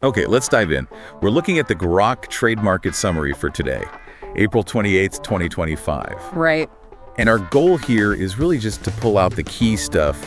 Okay, let's dive in. We're looking at the Grok Trade Market Summary for today, April 28th, 2025. Right. And our goal here is really just to pull out the key stuff,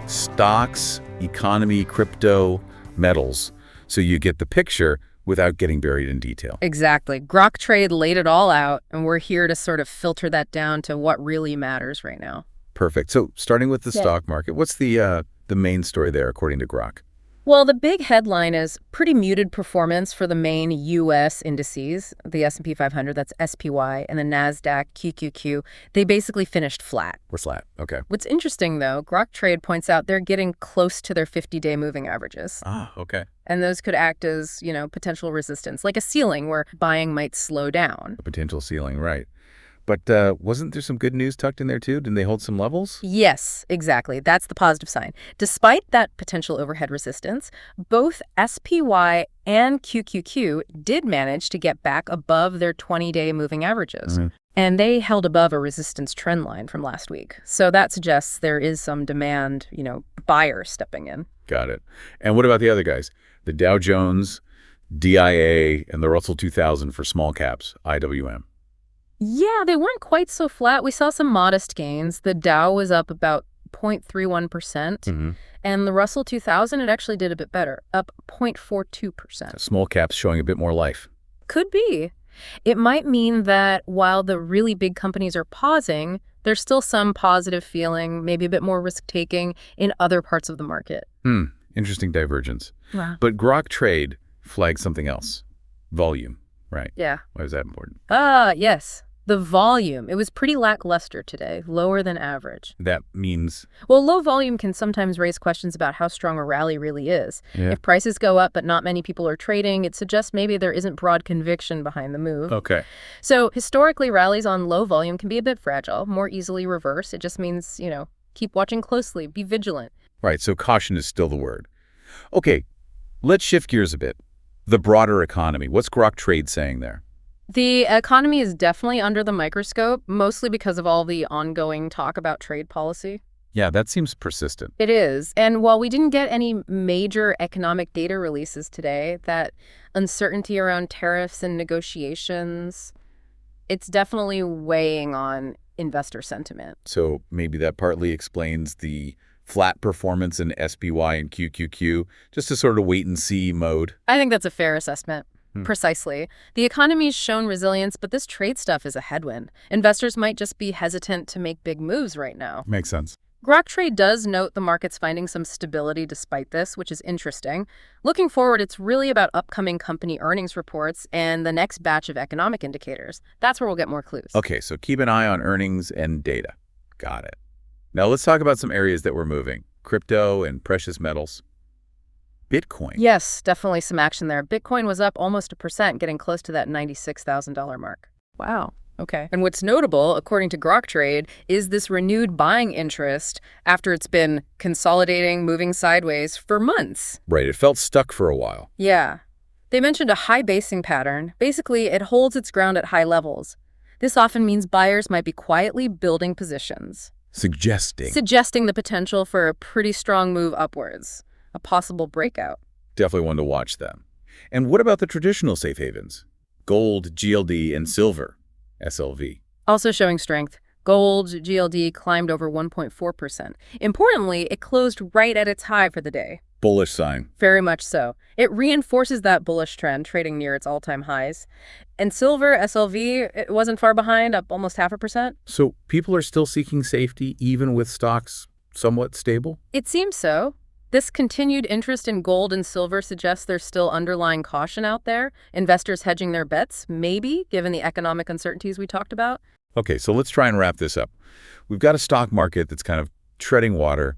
stocks, economy, crypto, metals, so you get the picture without getting buried in detail. Exactly. Grok Trade laid it all out, and we're here to sort of filter that down to what really matters right now. Perfect. So starting with the stock market, what's the main story there according to Grok? Well, the big headline is pretty muted performance for the main U.S. indices, the S&P 500, that's SPY, and the NASDAQ QQQ. They basically finished flat. We're flat. Okay. What's interesting, though, Grok Trade points out they're getting close to their 50-day moving averages. Ah, okay. And those could act as, potential resistance, like a ceiling where buying might slow down. A potential ceiling, right. But wasn't there some good news tucked in there, too? Didn't they hold some levels? Yes, exactly. That's the positive sign. Despite that potential overhead resistance, both SPY and QQQ did manage to get back above their 20-day moving averages. And they held above a resistance trend line from last week. So that suggests there is some demand, buyer stepping in. Got it. And what about the other guys? The Dow Jones, DIA, and the Russell 2000 for small caps, IWM. Yeah, they weren't quite so flat. We saw some modest gains. The Dow was up about 0.31%, and the Russell 2000, it actually did a bit better, up 0.42%. Small caps showing a bit more life. Could be. It might mean that while the really big companies are pausing, there's still some positive feeling, maybe a bit more risk-taking in other parts of the market. Interesting divergence. Wow. But Grok Trade flags something else. Volume, right? Yeah. Why is that important? Yes. The volume. It was pretty lackluster today, lower than average. That means... Well, low volume can sometimes raise questions about how strong a rally really is. Yeah. If prices go up but not many people are trading, it suggests maybe there isn't broad conviction behind the move. Okay. So historically, rallies on low volume can be a bit fragile, more easily reversed. It just means, keep watching closely, be vigilant. Right, so caution is still the word. Okay, let's shift gears a bit. The broader economy. What's Grok Trade saying there? The economy is definitely under the microscope, mostly because of all the ongoing talk about trade policy. Yeah, that seems persistent. It is. And while we didn't get any major economic data releases today, that uncertainty around tariffs and negotiations, it's definitely weighing on investor sentiment. So maybe that partly explains the flat performance in SPY and QQQ, just a sort of wait-and-see mode. I think that's a fair assessment. Precisely. The economy's shown resilience, but this trade stuff is a headwind. Investors might just be hesitant to make big moves right now. Makes sense. Grok Trade does note the market's finding some stability despite this, which is interesting. Looking forward, it's really about upcoming company earnings reports and the next batch of economic indicators. That's where we'll get more clues. Okay, so keep an eye on earnings and data. Got it. Now let's talk about some areas that we're moving. Crypto and precious metals. Bitcoin. Yes, definitely some action there. Bitcoin was up almost 1%, getting close to that $96,000 mark. Wow. Okay. And what's notable, according to Grok Trade, is this renewed buying interest after it's been consolidating, moving sideways for months. Right, it felt stuck for a while. Yeah. They mentioned a high basing pattern. Basically, it holds its ground at high levels. This often means buyers might be quietly building positions. Suggesting the potential for a pretty strong move upwards. A possible breakout. Definitely one to watch then. And what about the traditional safe havens? Gold, GLD, and silver, SLV. Also showing strength. Gold, GLD climbed over 1.4%. Importantly, it closed right at its high for the day. Bullish sign. Very much so. It reinforces that bullish trend, trading near its all-time highs. And silver, SLV, it wasn't far behind, up almost 0.5%. So people are still seeking safety even with stocks somewhat stable? It seems so. This continued interest in gold and silver suggests there's still underlying caution out there. Investors hedging their bets, maybe, given the economic uncertainties we talked about. Okay, so let's try and wrap this up. We've got a stock market that's kind of treading water,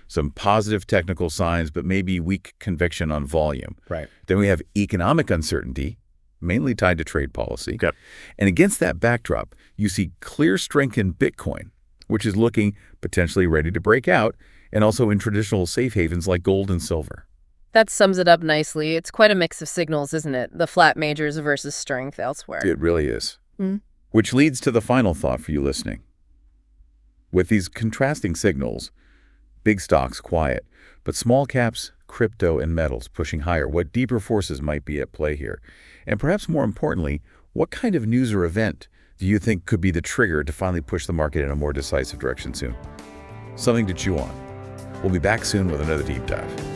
some positive technical signs, but maybe weak conviction on volume. Right. Then we have economic uncertainty, mainly tied to trade policy. Yep. And against that backdrop, you see clear strength in Bitcoin, which is looking potentially ready to break out, and also in traditional safe havens like gold and silver. That sums it up nicely. It's quite a mix of signals, isn't it? The flat majors versus strength elsewhere. It really is. Which leads to the final thought for you listening. With these contrasting signals, Big stocks quiet, but small caps, crypto, and metals pushing higher. What deeper forces might be at play here? And perhaps more importantly, what kind of news or event do you think could be the trigger to finally push the market in a more decisive direction soon? Something to chew on. We'll be back soon with another deep dive.